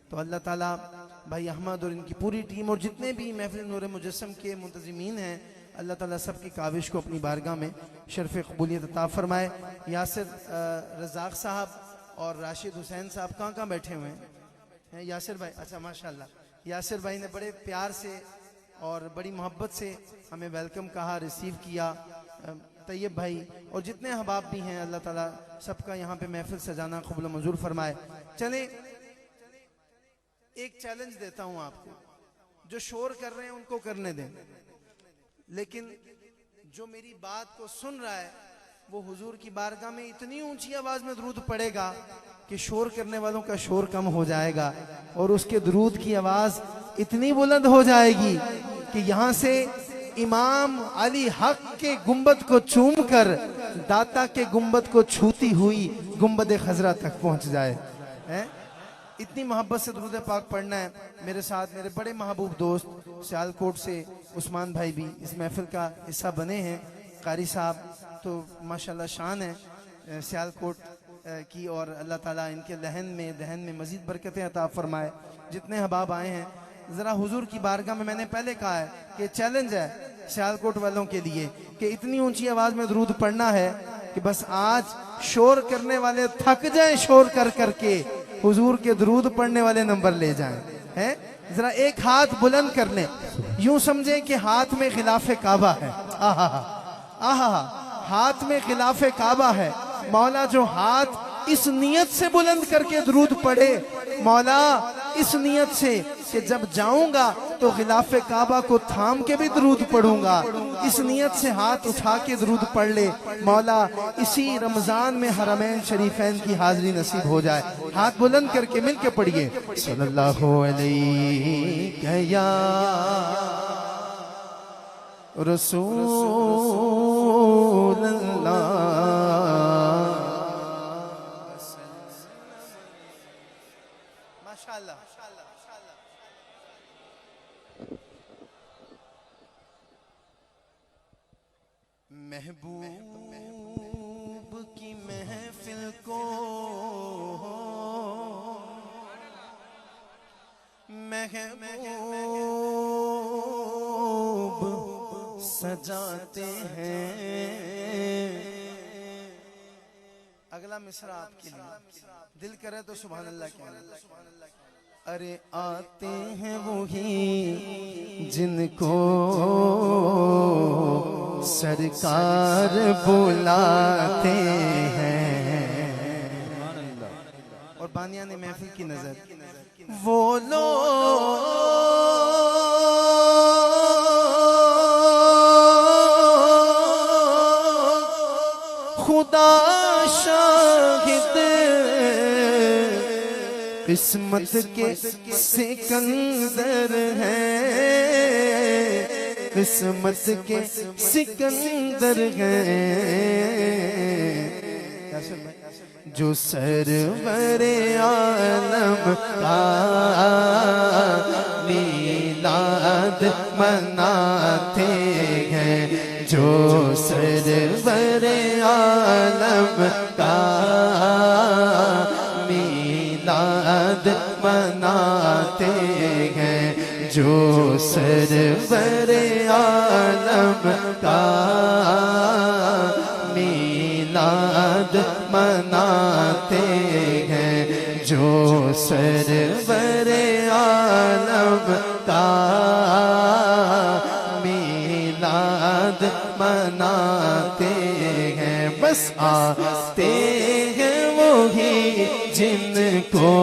तो अल्लाह ताला भाई अहमद और इनकी पूरी टीम और जितने भी महफिल नूर मुजस्सम के मुंतज़िमीन हैं, अल्लाह ताला सबकी काविश को अपनी बारगाह में शर्फ कबूलियत अता फरमाए। यासिर रज़ाक साहब और राशिद हुसैन साहब कहाँ कहाँ बैठे हुए हैं? यासिर भाई, अच्छा माशाल्लाह, यासिर भाई ने बड़े प्यार से और बड़ी मोहब्बत से हमें वेलकम कहा, रिसीव किया। तैयब भाई और जितने अहबाब भी हैं, अल्लाह ताला सबका यहाँ पे महफिल सजाना कबूल मंजूर फरमाए। चलें, एक चैलेंज देता हूँ आपको, जो शोर कर रहे हैं उनको करने दें, लेकिन जो मेरी बात को सुन रहा है वो हुजूर की बारगाह में इतनी ऊंची आवाज में दरूद पढ़ेगा कि शोर करने वालों का शोर कम हो जाएगा और उसके दरूद की आवाज इतनी बुलंद हो जाएगी कि यहाँ से इमाम अली हक के गुंबद को चूम कर दाता के गुंबद को छूती हुई गुंबद खजरा तक पहुंच जाए। है इतनी मोहब्बत से दुरूद पाक पढ़ना है। मेरे साथ मेरे बड़े महबूब दोस्त सियालकोट से उस्मान भाई भी इस महफिल का हिस्सा बने हैं। कारी साहब तो माशाल्लाह शान है सियालकोट की, और अल्लाह ताला इनके दहन में मजीद बरकतें अता फरमाए। जितने हबाब आए हैं ज़रा हुजूर की बारगाह में, मैंने पहले कहा है कि चैलेंज है सियालकोट वालों के लिए कि इतनी ऊंची आवाज़ में दरूद पढ़ना है कि बस आज शोर करने वाले थक जाएं शोर कर करके, हुजूर के दरूद पढ़ने वाले नंबर ले जाएं। हैं जरा एक हाथ बुलंद कर लें, यूं समझें कि हाथ में खिलाफे काबा है। आहा आहा, हाथ में खिलाफे काबा है। मौला जो हाथ इस नियत से बुलंद करके दरूद पढ़े, मौला इस नियत से कि जब जाऊंगा तो खिलाफे काबा को थाम के भी दरूद पढ़ूंगा, इस नियत से हाथ उठा के दरूद पढ़ ले, मौला इसी रमजान में हरमैन शरीफैन की हाजिरी नसीब हो जाए। हाथ बुलंद करके मिल के पढ़िए, सल्लल्लाहु अलैहि या रसूल अल्लाह। माशाअल्लाह, महबूब की महफिल को महबूब सजाते हैं। अगला मिसरा आपके लिए, दिल करे तो सुभान अल्लाह कहना। अरे आते हैं वही जिनको सरकार बुलाते हैं, और बानिया ने महफिल की नजर, वो लोग खुदा शाहिद किस्मत के सिकंदर हैं, किस्मत के सिकंदर हैं, जो सरवरे आलम का मीलाद मनाते हैं, जो सरवरे आलम का मीलाद मनाते हैं, जो सरवरे आलम का मीलाद मनाते हैं, जो सरवरे आलम का मीलाद मनाते हैं। बस आते हैं वही जिनको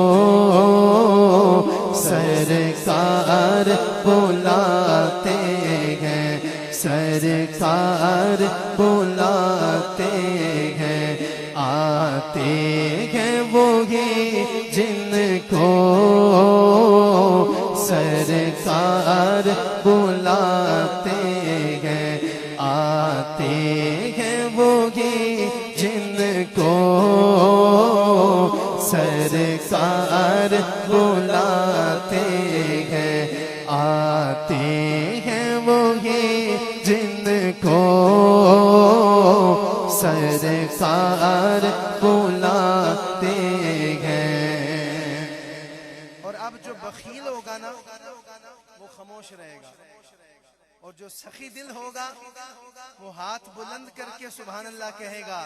सरकार बुलाते हैं, सरकार बुलाते हैं। आते हैं वही जिनको सरकार बुलाते हैं, आते हैं वही जिनको सरकार बुलाते हैं, आते हैं वही जिनको सरकार बुलाते हैं। और और अब जो बखील होगा ना वो खामोश रहेगा, और जो सखी दिल होगा वो हाथ बुलंद करके सुभान अल्लाह कहेगा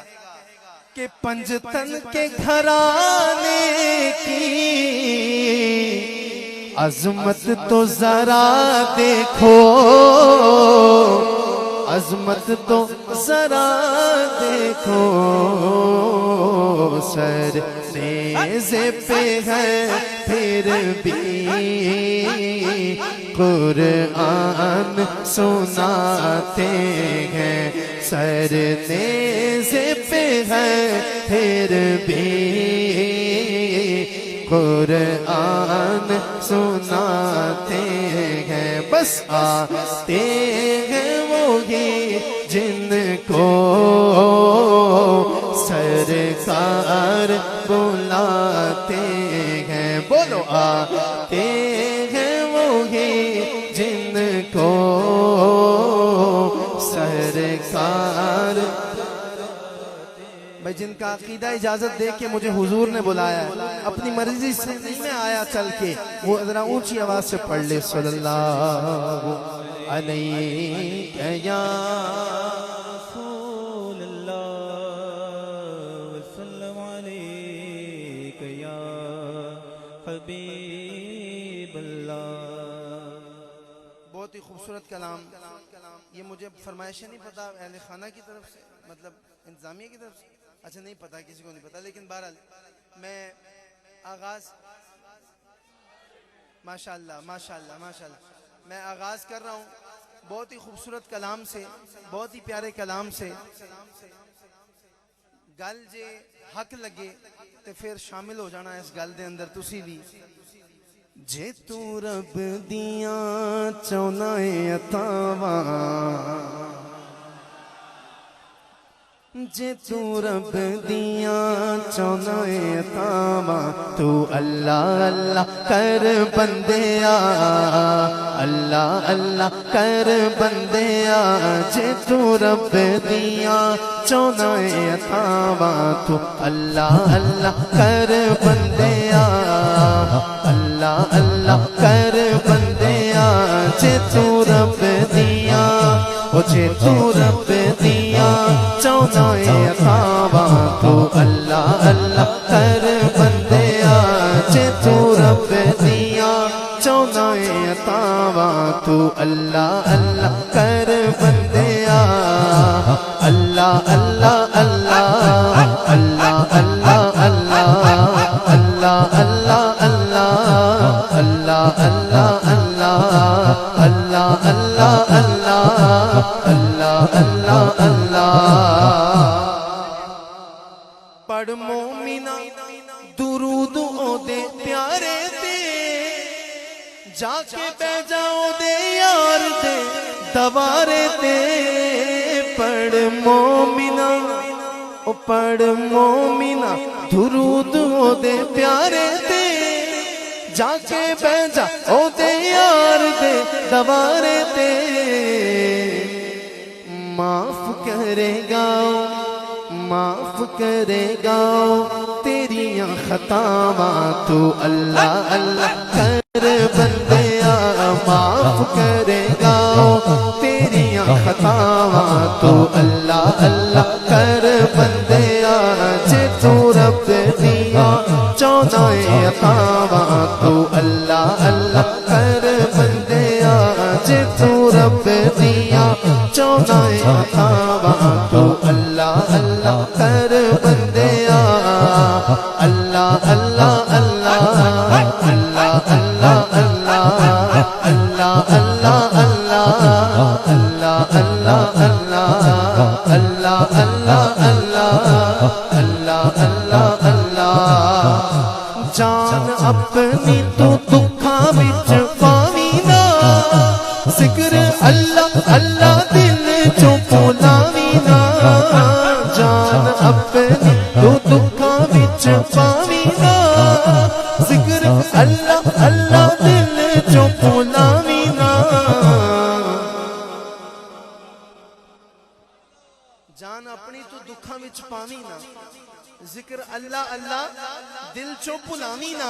कि पंजतन के घराने की अजमत तो जरा देखो, अजमत तो जरा देखो, सर नेज़े पे है फिर भी कुरान सुनाते हैं, सर नेज़े पे है फिर भी कुरान सुनाते हैं। बस आते हैं वो ही जिनको सरकार बुलाते हैं। बोलो आते हैं वो ही जिनको सरकार, भाई जिनका अकीदा इजाजत दे के मुझे हुजूर ने बुलाया है, अपनी मर्जी से नहीं मैं आया चल के, वो जरा ऊंची आवाज से पढ़ ले सल्लल्लाहु अलैहि या रसूलल्लाह वसल्लम अलैहि या हबीबल्लाह। बहुत ही खूबसूरत कलाम। ये मुझे फरमाइश नहीं पता अहले खाना की तरफ से, मतलब इंतजामिया की तरफ से, अच्छा नहीं पता, किसी को नहीं पता, लेकिन बहरहाल मैं आगाज माशाअल्लाह माशाअल्लाह माशाअल्लाह मैं आगाज कर रहा हूँ बहुत ही खूबसूरत कलाम से, बहुत ही प्यारे कलाम से। गल जे हक लगे तो फिर शामिल हो जाना इस गल दे अंदर तुसी भी। जे तू रब दिया चौना अतावा, जे तू रब दिया चौना अतावा, तू अल्लाह अल्लाह कर बंदिया, अल्लाह अल्लाह कर बंदिया। जे तू रब दिया चौना अतावा, तू अल्लाह अल्लाह कर बंदिया, अल्लाह अल्लाह कर बंदिया। जे तू रब दिया, ओ जे तू रब दिया चौना अतावा, तू अल्लाह अल्लाह कर बंदिया। जे तू रब दिया चौना अतावा, तू अल्लाह अल्लाह कर बंदिया। अल्लाह अल्लाह अल्लाह अल्लाह अल्लाह अल्लाह अल्लाह अल्लाह अल्लाह अल्लाह अल्लाह अल्लाह अल्लाह अल्लाह अल्लाह अल्लाह। पढ़ मोमिना दुरूद ओदे प्यारे ते, जाके बह जाओ दे यार दे दवारे ते। पढ़ मोमिना ओ पढ़ मोमिना दुरूद ओदे प्यारे ते, जाके बह जाओ दे यार दे दवारे ते। माफ करेगा माफ करेगा तेरिया खतावां, तू अल्लाह अल्लाह कर बंदिया। माफ करेगा तेरिया खतावां, तू अल्लाह अल्लाह कर बंदिया। जे तू रब दिया चौना अतावां, तू अल्लाह अल्लाह कर बंदिया। जे तू रब दिया चौना अतावां, तू अल्लाह अल्लाह कर बंदिया। अल्लाह अल्लाह अल्लाह अल्लाह अल्लाह अल्लाह अल्लाह अल्लाह अल्लाह अल्लाह अल्लाह अल्लाह अल्लाह अल्लाह अल्लाह। जान अपनी तो दुखा विच पावी ना, जिक्र अल्लाह अल्लाह दिल चो भुलावी ना। जान अपनी तो दुखा विच पावी ना, जिक्र अल्लाह अल्लाह दिल चो भुलावी ना। जान अपनी तो दुखा विच पावी ना, जिक्र अल्लाह अल्लाह दिल चो भुलावी ना।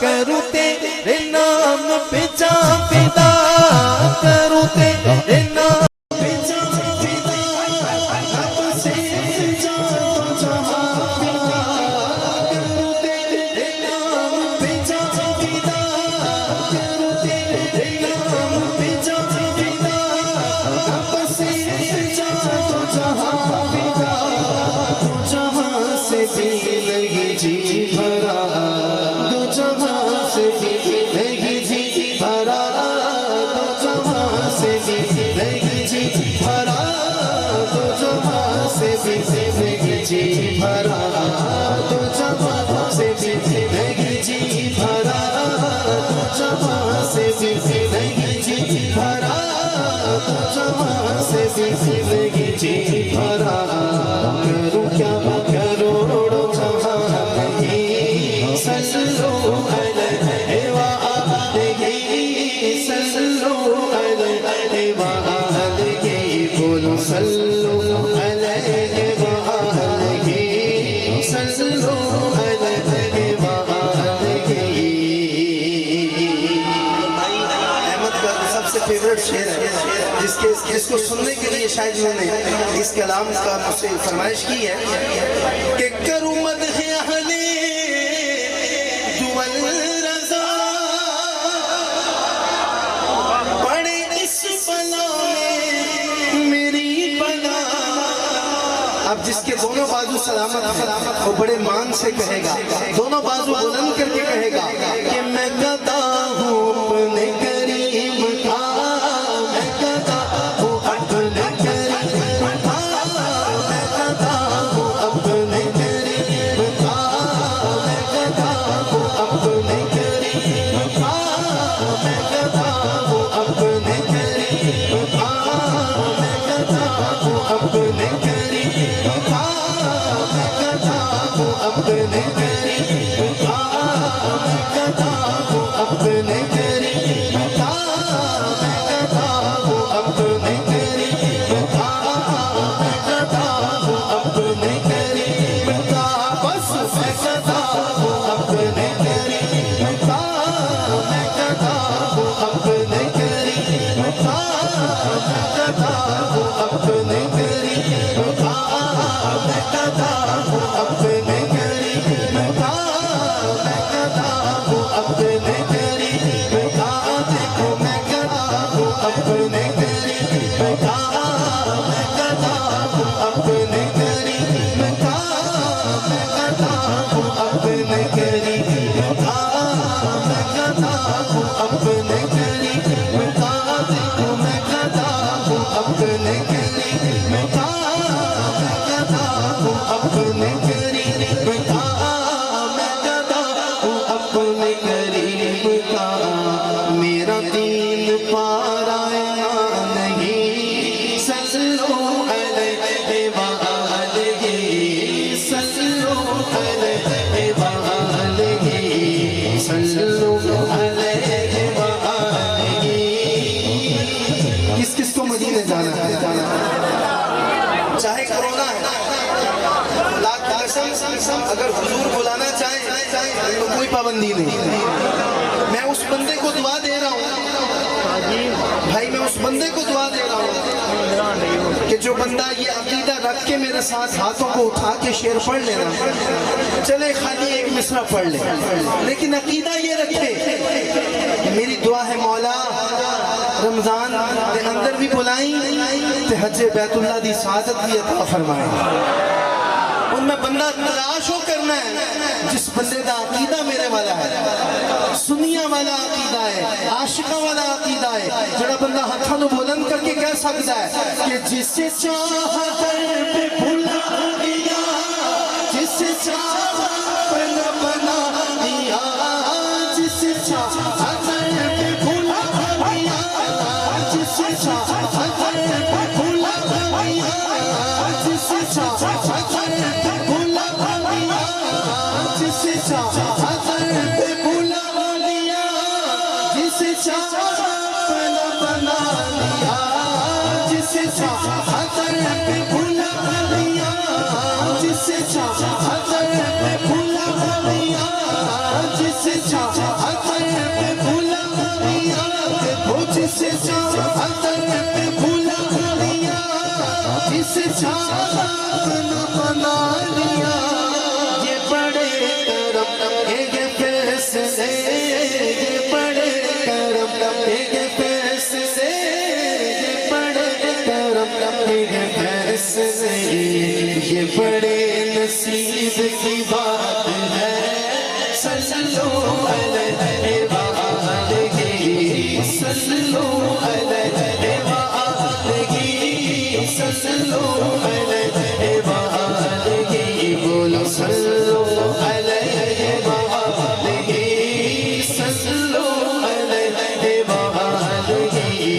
करूं तेरे नाम पे जा फिदा, करूं तेरे नाम पे जा फिदा, रब से जा तो जहां फिदा, करूं तेरे नाम पे जा फिदा, करूं तेरे नाम पे जा फिदा, रब से जा तो जहां फिदा, तू जहां से भी नहीं जी भरा, तू जहां से भी नहीं जी भरा, तू जहां से भी नहीं जी भरा, तू जहां से भी नहीं जी भरा, तू जहां से भी नहीं जी भरा, तू जहां से भी नहीं जी भरा, तू जहां से भी नहीं जी भरा, करूं क्या करोड़ों जहां नहीं, सल्लू अलैहि व आलिहि, सल्लू अलैहि व आलिहि, बोलो सल्लू अलैहि व आलिहि, सल्लू अलैहि व आलिहि। भाई अहमद का सबसे फेवरेट शेर है, जिसको सुनने के लिए शायद मैंने इस कलाम का मुझसे फरमाइश की है कि करूं मदह अहले दुअल रज़ा, पड़े इस बला में मेरी बला। अब जिसके दोनों बाजू सलामत वो बड़े मान से कहेगा, दोनों बाजू बुलंद करके कहेगा कि मैं गदा हूँ अपने करीम का, मैं गदा हूँ अपने करीम का, मैं गदा हूँ अपने करीम का, मैं गदा हूँ अपने करीम का, मैं गदा हूँ अपने करीम का, मैं गदा हूँ अपने करीम का, मैं गदा हूँ अपने करीम का, मैं गदा हूँ अपने करीम का, मैं गदा हूँ अपने करीम का, मैं गदा हूँ अपने करीम का, बस मैं गदा हूँ अपने करीम का, मैं गदा हूँ अपने करीम का, मैं गदा हूँ अपने करीम का, मैं गदा हूँ अपने करीम का, मैं गदा हूँ अपने करीम का, देखो मैं गदा हूँ अपने करीम का, मैं गदा हूँ अपने करीम का, मैं गदा हूँ अपने करीम का, मैं गदा हूँ अपने करीम का, देखो मैं गदा हूँ अपने करीम का, मैं गदा हूँ अपने करीम का, मैं गदा हूँ अपने करीम का, मेरा दीन पाराया नहीं, सल्लू अलैहि व आलिहि, सल्लू अलैहि व आलिहि, सल्लू अलैहि व आलिहि। किस किस को मदीने जाना है? चाहे कोरोना है, लाख कसम, अगर हुजूर बुलाना चाहे तो कोई पाबंदी नहीं। मैं उस बंदे को दुआ दे रहा हूँ भाई, मैं उस बंदे को दुआ दे रहा हूँ कि जो बंदा ये अकीदा रख के मेरे साथ हाथों को उठा के शेर पढ़ लेना, चले खाली एक मिसरा पढ़ ले, लेकिन अकीदा ये रखे। मेरी दुआ है मौला रमजान के अंदर भी बुलाई ते हज बैतुल्ला दी सादत भी अता फरमाए। उनमें बंदा तलाश हो करना है जिस बंदे का अकीदा मेरे वाला है, सुनिया वाला अकीदा है, आशिका वाला अकीदा है, जड़ा बंदा हाथों को बुलंद करके कह सकता है कि जिसे चाह पे भुला दिया, जिसे चाह पे बना दिया, जिसे चाह पे भुला दिया, जिसे चाह पे भुला दिया, जिसे चाह पे भुला दिया, जिसे चाह पे भुला दिया, जिसे चाह बना दिया, जिसे चाह पे भुला दिया, जिसे चाह पे भुला दिया, जिसे चाह सल्लु अलैहि व आलिहि बोलो सल्लु अलैहि व आलिहि सल्लु अलैहि व आलिहि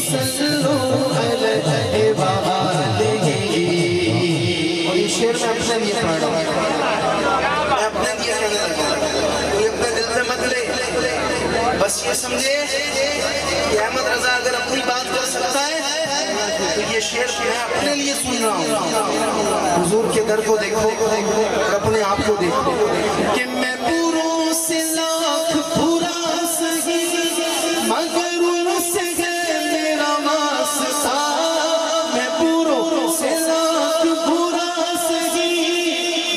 सल्लु अलैहि व आलिहि। और ये शेर मैं अपने लिए पढ़ रहा हूँ, मैं अपने लिए कहने लगा, कोई अपने दिल में मत ले, बस ये समझे कि अहमद रजा अगर अपनी बात कर सकता है तो ये शेर मैं अपने लिए सुन रहा हूँ। हुजूर के दर को देखो और अपने आप को देखो कि मैं पूरों से लाख पूरा सही मगर उनसे है मेरा वास्ता। मैं पूरों से लाख पूरा सही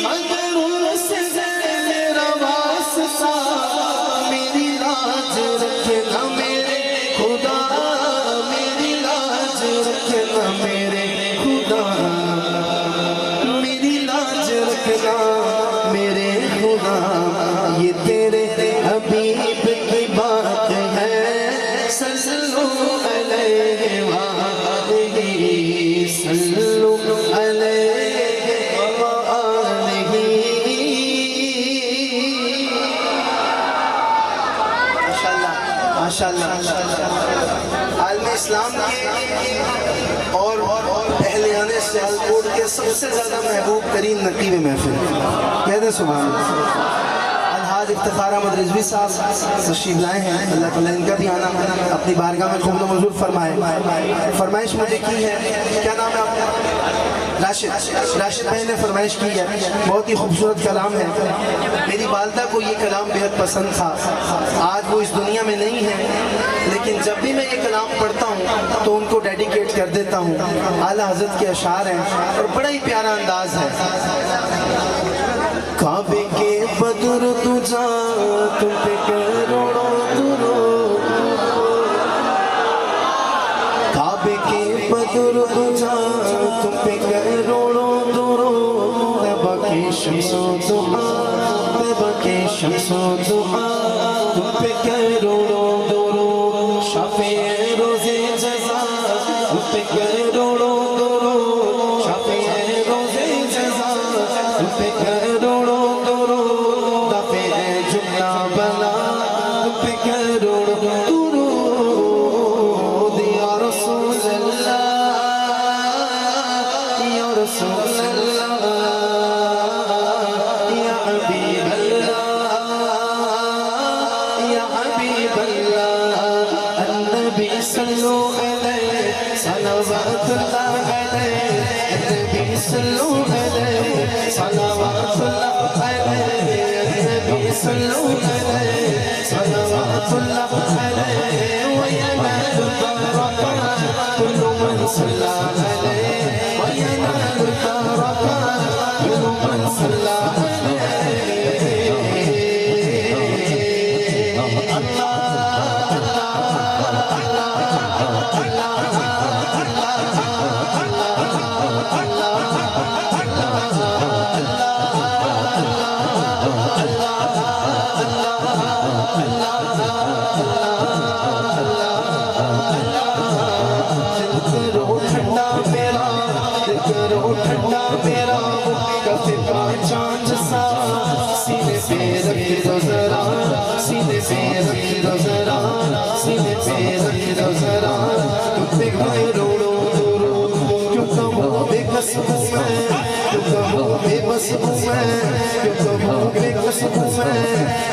मगर उनसे है मेरा वास्ता। मेरी लाज रखना मेरे खुदा, मेरी लाज रखना मेरे खुदा, मेरी लाज रखना मेरे खुदा। ये तेरे हबीब की बात है। सल्लु अलैहि व आलिहि सल्लु अलैहि व आलिहि। माशाल्लाह माशाल्लाह। आलम इस्लाम के और अहले आने सियालकोट के सबसे ज्यादा महबूब तरीन नकीब महफिल कहते सुभान अल्लाह। अलहाज इफ्तिखार अहमद रिजवी साहब तशरीफ लाए हैं, अल्लाह ताला इनका भी आना अपनी बारगाह में खूब मंजूर फरमाए। फरमाइश मुझे की है, क्या नाम है आपका? राशिद भाई ने फरमाइश की है, बहुत ही खूबसूरत कलाम है। मेरी वालदा को ये कलाम बेहद पसंद था। आज वो इस दुनिया में नहीं है, लेकिन जब भी मैं ये कलाम पढ़ता हूँ तो उनको डेडिकेट कर देता हूँ। आला हज़रत के अशार हैं और बड़ा ही प्यारा अंदाज है। काबे के बदर तुझा तुम पे करोड़ों दुरूद, काबे के बदर तुझा तुम पे करोड़ों दुरूद। बाकी शम्सो दुआ, बाकी शम्सो दुआ तुम पे करोड़ों दुरूद। शाफे रोज़े जज़ा तुम पे करोड़ों दुरूद। शाफे रोज़े जज़ा तुम पे करोड़ों दुरूद। दफ़े जुमला बला तुम पे करोड़ों दुरूद। या रसूल अल्लाह, या रसूल अल्लाह, या हबीब अल्लाह, या हबीब अल्लाह। अन्नबी सल्लु अलैहि सलवातुल्लाह अलैहि, अन्नबी सल्लु अलैहि सलवातुल्लाह अलैहि, अन्नबी सल्लु अलैहि सलवातुल्लाह अलैहि। व यनालु बरकात कुल्लु मन सल्ला अलैहि, व यनालु बरकात कुल्लु मन सल्ला अलैहि। अल्लाह ठंडा मेरा, करो ठंडा मेरा, कफे का चांद सा सीने पे रख दो जरा, सीने पे रख दो जरा, सीने पे रख दो जरा। तुम पे रोड़ो रोड़ो क्यों कहो बेकस हूँ मैं, क्यों कहो बेबस हूँ मैं, क्यों कहो बेकस हूँ मैं,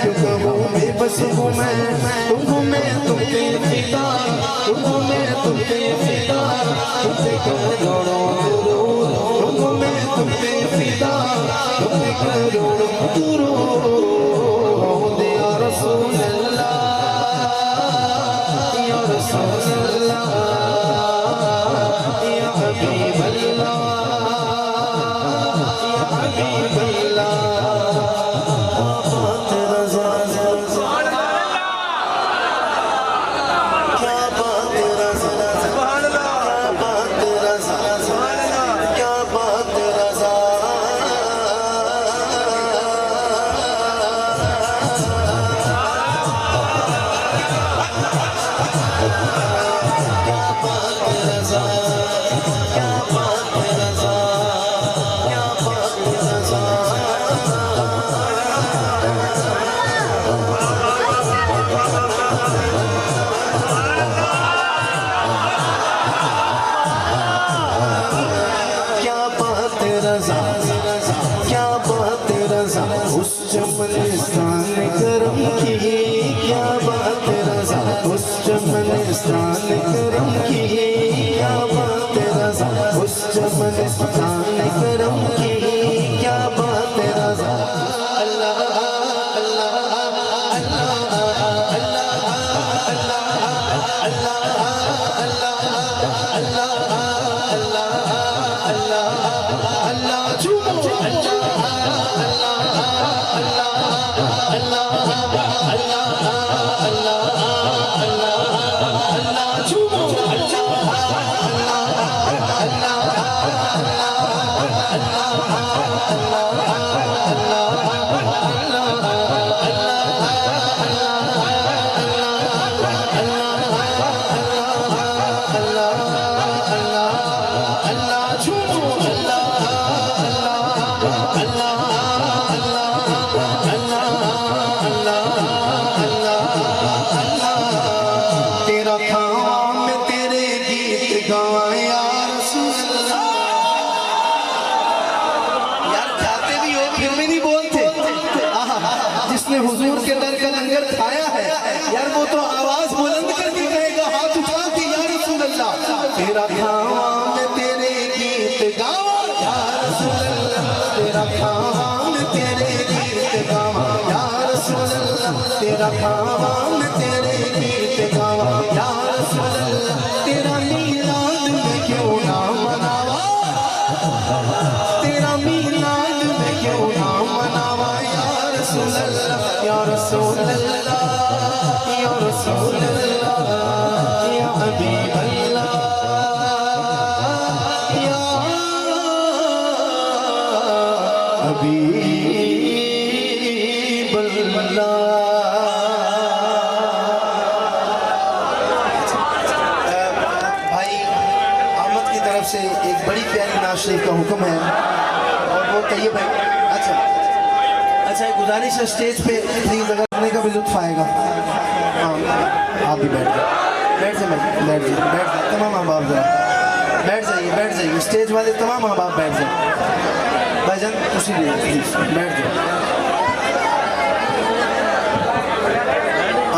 क्यों कहो बेबस हूँ मैं। तुमको मैं तुम पे फिदा, तुमको मैं तुम पे फिदा, तुम पे करोड़ों दुरूद। तुमको मैं तुम पे फिदा, तुम पे करोड़ों दुरूद। या रसूल अल्लाह, या रसूल अल्लाह, या हबीब अल्लाह, या हबीब अल्लाह। क्या बात रज़ा, क्या बात रज़ा, उस चमनिस्तान करम की क्या बात रज़ा, उस चमनिस्तान करम की क्या बात रज़ा। अल्लाह अल्लाह अल्लाह तेरा खाम में तेरे गीत गावा या रसूल अल्लाह। यार जाते भी हो फिर भी नहीं बोलते। जिसने हुजूर के दर का लंगर खाया है यार वो तो आवाज बुलंद करके कहेगा, हाथ उठा के या रसूल अल्लाह। तेरा खाम में तेरे गीत गावा या रसूल अल्लाह, तेरा खाम में तेरे गीत गावा या रसूल अल्लाह, तेरा खाम में तेरे गीत गावा या रसूल अल्लाह। तेरा मीलाद में क्यों ना मनावा, तेरा मीलाद में क्यों ना मनावा या रसूल अल्लाह, या रसूल अल्लाह, या रसूल अल्लाह, या हबीब अल्लाह, या हबीब अल्लाह। से एक बड़ी प्यारी नाज़ शरीफ का हुक्म है और वो तैयब है। अच्छा एक गुजारिश है स्टेज पे प्लीज, अगर करने का भी लुत्फ आएगा। हाँ आप भी बैठ जाए, बैठ जाए, बैठ जाए, बैठ जाए तमाम अहबाब, जरा बैठ जाइए, बैठ जाइए, स्टेज वाले तमाम अहबाब बैठ जाए। भाईजान खुशी दे प्लीज बैठ जाए,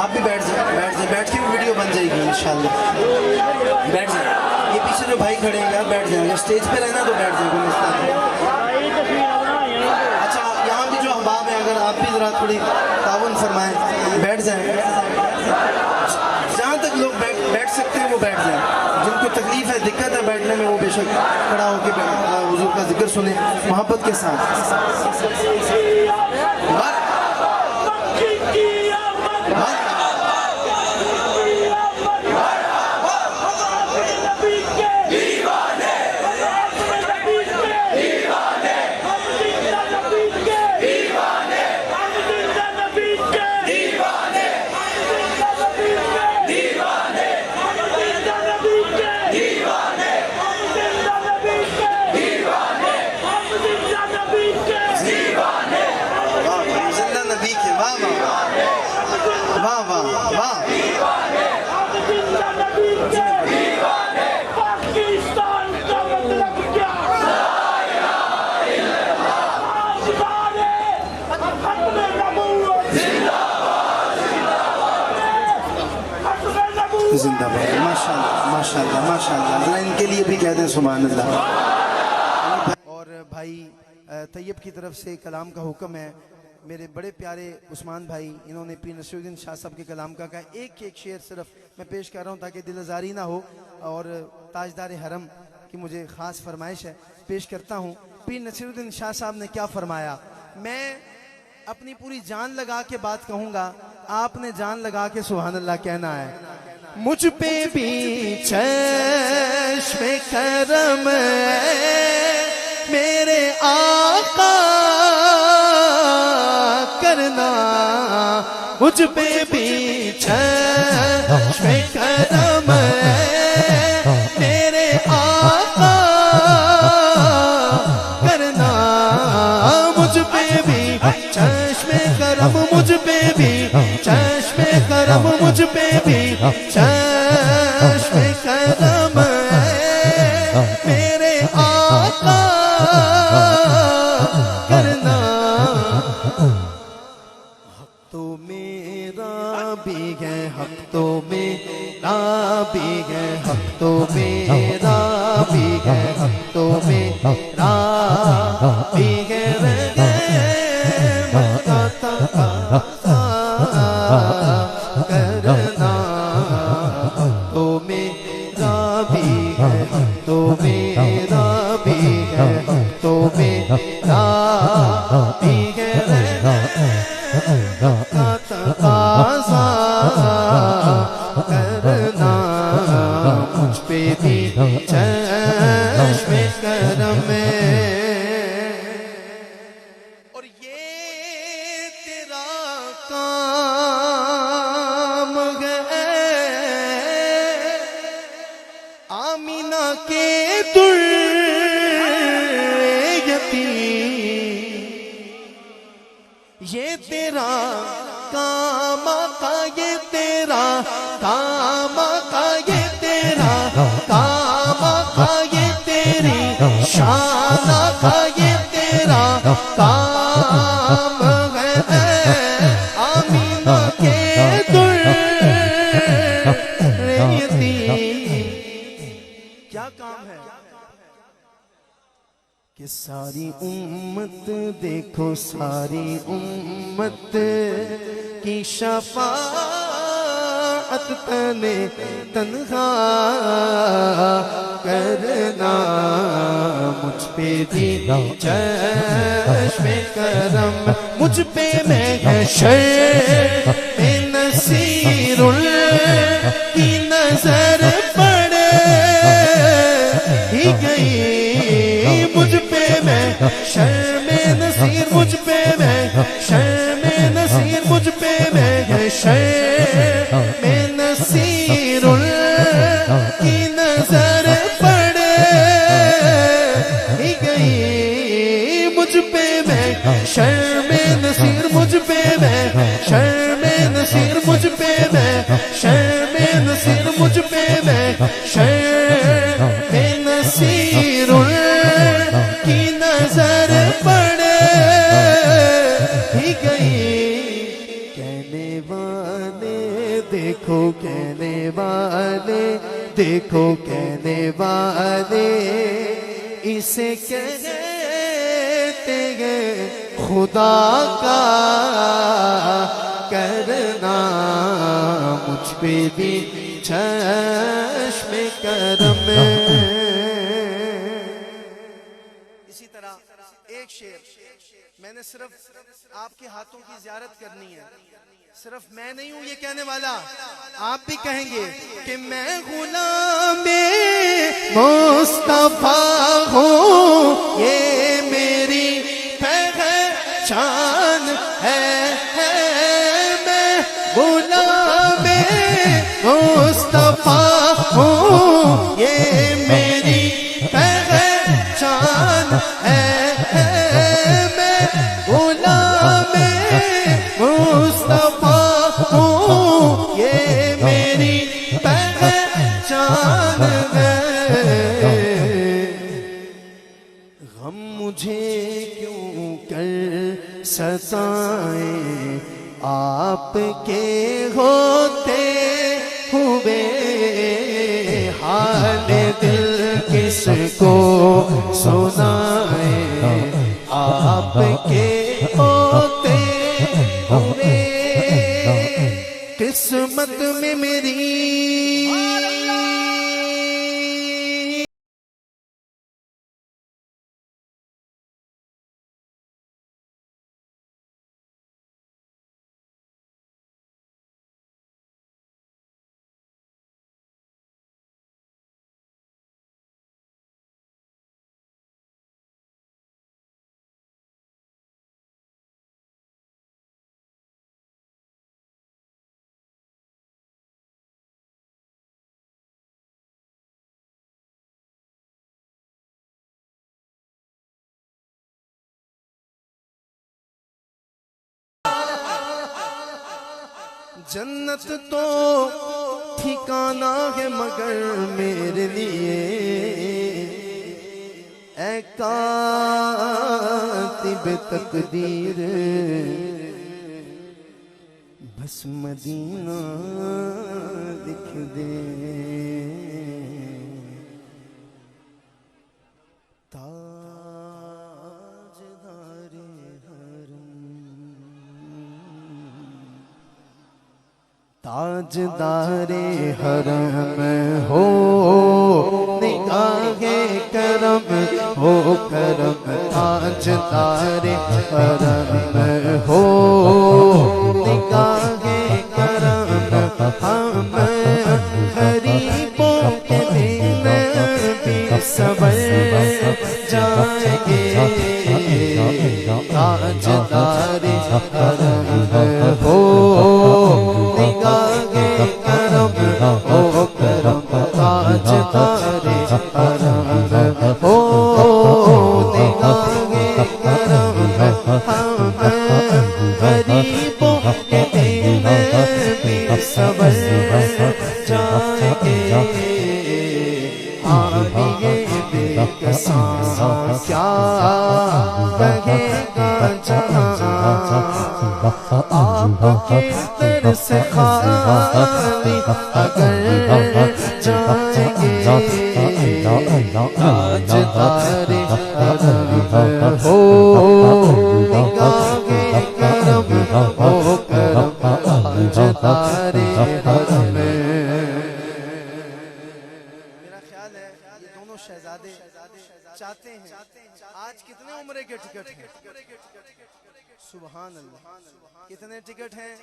आप भी बैठ जाए, बैठ जाए, बैठ के भी वीडियो बन जाएगी इंशाल्लाह। बैठ जाए, ये पीछे जो भाई खड़े हैं यार बैठ जाएंगे, स्टेज पे रहना तो बैठ जाएंगे। अच्छा यहाँ भी जो अहबाब हैं अगर आप भी जरा थोड़ी ताउन फरमाएं, बैठ जाएं, जहाँ तक लोग बैठ सकते हैं वो बैठ जाएं। जिनको तकलीफ है, दिक्कत है बैठने में, वो बेशक खड़ा होकर हुजूर का जिक्र सुने मोहब्बत के साथ। जिंदाबाद, माशाल्लाह माशाल्लाह माशाल्लाह, इनके लिए भी कह दें सुभान अल्लाह। और भाई तैयब की तरफ से कलाम का हुक्म है, मेरे बड़े प्यारे उस्मान भाई, इन्होंने पीर नसीरुद्दीन शाह साहब के कलाम का एक शेर सिर्फ मैं पेश कर रहा हूँ ताकि दिल आज़ारी ना हो, और ताजदार हरम की मुझे ख़ास फरमाइश है, पेश करता हूँ। पीर नसीरुद्दीन शाह साहब ने क्या फरमाया, मैं अपनी पूरी जान लगा के बात कहूँगा, आपने जान लगा के सुभान अल्लाह कहना है। मुझ पे भी चश्मे करम मेरे आका करना, मुझ पे भी चश्मे करम मेरे आका करना, मुझ पे भी चश्मे करम, मुझ पे भी चश्मे करम, मुझ पे भी चश्मे करम मेरे आका करना। हक तो मेरा भी है, हक तो मेरा भी है हक, तो मेरा भी है हक, तो मेरा भी है करना, तो मेरा भी है हक, तो मेरा भी है हक, तो मेरा भी है तकाज़ा करना, मुझ पे भी चश्मे करम में। और ये तेरा काम है आमीना के ये तेरा काम का, ये तेरा काम का, ये तेरा काम का, ये तेरी शान का, ये तेरा काम है आमीना के दुर्यती। क्या काम है कि सारी उम्मत देखो, सारी उम्मत की शफाअत तने तन्हा करना, मुझ पे भी चश्मे करम, मुझ पे मैं है शर्म नसीरुल की नजर पड़े ही गई, मुझ पे मैं शर्म नसीर, मुझ पे मैं शर्म नसीर, मुझ पे मैं है शर्म नसीरुल की नजर पड़े ही गई, मुझ पे मैं शर्म नसीर, मुझ पे मैं शर्म नसीर, मुझ पे मैं शर्म नसीर, मुझ पे मैं शर्म नसीरुल की नजर पड़े ही गई। कहने वाले देखो, कहने वाले देखो, कहने वाले इसे कहते हैं खुदा का करना, मुझ पे भी चश्मे करम। एक शेर मैंने सिर्फ आपके हाथों की ज़ियारत करनी है, सिर्फ मैं नहीं हूं ये कहने वाला, आप भी कहेंगे कि मैं गुलामे मुस्तफा हूं, ये मेरी पहचान है, मैं गुलामे मुस्तफा हूं, ये मेरी पहचान है, गुलामे मुस्तफा हूँ, ये मेरी पहचान है। गम मुझे क्यों कर सताए आपके होते हुए, हाल दिल किसको सुनाए आपके होते हुए, किस्मत में मेरी जन्नत तो ठिकाना है मगर मेरे लिए ऐ कातिब तकदीर, बस मदीना लिख दे, ताजदारे हरम, ताजदारे हरम हो निगाहे करम हो करम, ताजदारे हरम हो निगाहे करम, हम गरीबों के दिन भी सबर जाएंगे, ताजदारे हरम हो निगाहे करम हो करम, ताजदारे हरम हो निगाहे करम, हम गरीबों के दिन भी सबर जाएंगे। आलिए बेकसा क्या कहेगा जहां, आपके दर से खाली अगर जाएंगे, ताजदारे हरम हो निगाहे करम हो करम, ताजदारे हरम। मेरा ख्याल है ये दोनों शहजादे चाहते हैं। आज कितने उम्रे के टिकट हैं? सुभान अल्लाह, कितने टिकट हैं?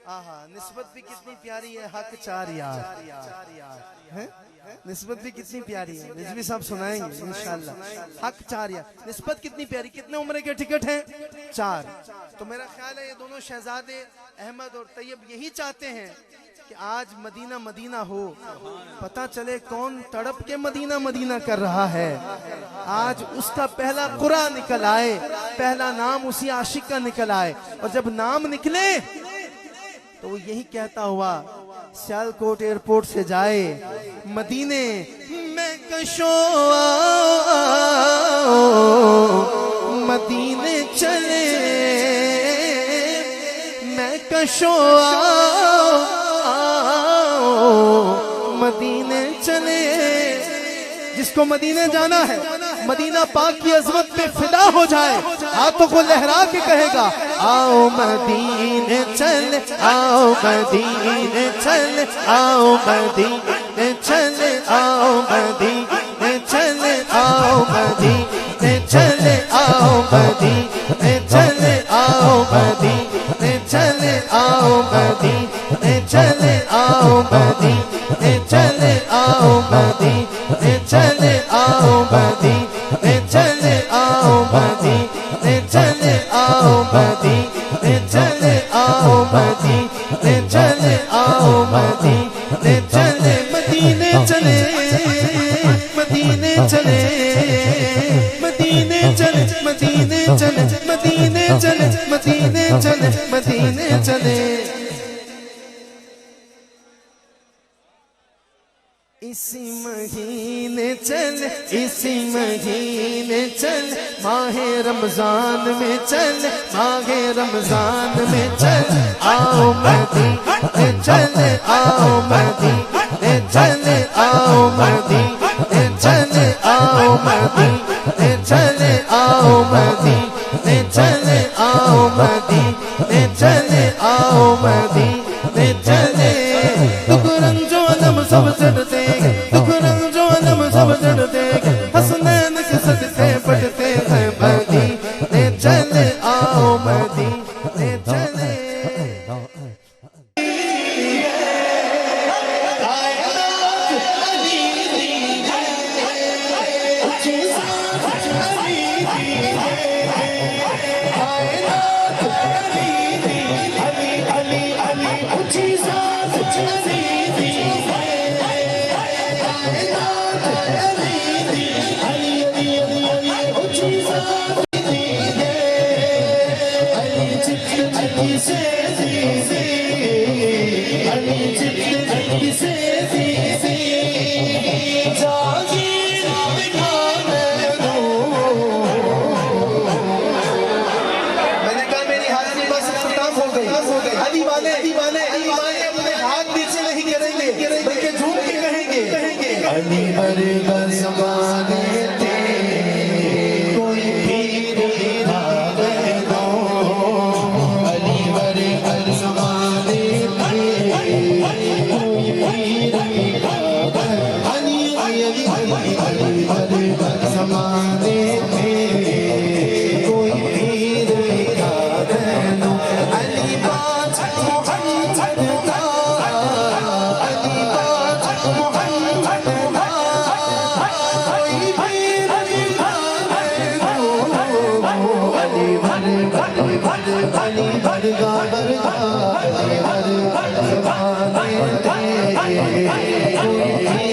आहा, निस्बत भी कितनी प्यारी है, हक 4 यार है, निस्बत भी कितनी प्यारी है, रिजवी साहब सुनाएंगे इंशाल्लाह। हक 4 यार, निस्बत कितनी प्यारी, कितने उम्र के टिकट हैं? 4। तो मेरा ख्याल है ये दोनों शहजादे अहमद और तैयब यही चाहते हैं कि आज मदीना मदीना हो, पता चले कौन तड़प के मदीना मदीना कर रहा है, आज उसका पहला कुरा निकल आए, पहला नाम उसी आशिक का निकल आए, और जब नाम निकले तो वो यही कहता हुआ सियालकोट एयरपोर्ट से जाए मदीने में कशो मदीने चले, मैं कशो मदीने चले। जिसको मदीने जाना है, मदीना पाक की अजमत पे फिदा हो जाए, हाथों को लहरा के कहेगा आओ मदीने चल, आओ मदीने चल, आओ मदीने चल, आओ मदीने चल, आओ मदीने चल, आओ मदीने चल, आओ मदीने चल, आओ मदीने चल, आओ मदीने चल, आओ मदीने चल, आओ मदीने चल, आओ मदीने चल, आओ मदीने चल, आओ मदीने चल, आओ मदीने चले, मदीने चले, मदीने चले, मदीने चले, मदीने चले, मदीने चले, मदीने चले, मदीने चले। इसी महीने चल, इसी महीने चल, माहे रमजान में चल, माहे रमजान में चल, आओ मदीने चल, आओ मदीने चल, आओ मदीने चल, आओ मदीने चल, आओ मदीने चल, आओ मदीने चल, आओ मदीने चले। दुख रंजो अलम सब चढ़ते, दुख रंजो अलम सब चढ़ते, हसनैन के सदके बढ़ते हैं मदीने चले, आओ मदीने चले। अली वर्गा ज़माने थे कोई पीर दिखा दो, अली वर्गा ज़माने थे कोई पीर दिखा दो, अली वर्गा ज़माने थे कोई पीर दिखा दो, अली बात मोहम्मद का, अली बात मोहम्मद का कोई पीर दिखा दो, अली वर्गा अली वर्गा वर्गा अली वर्गा ज़माने थे कोई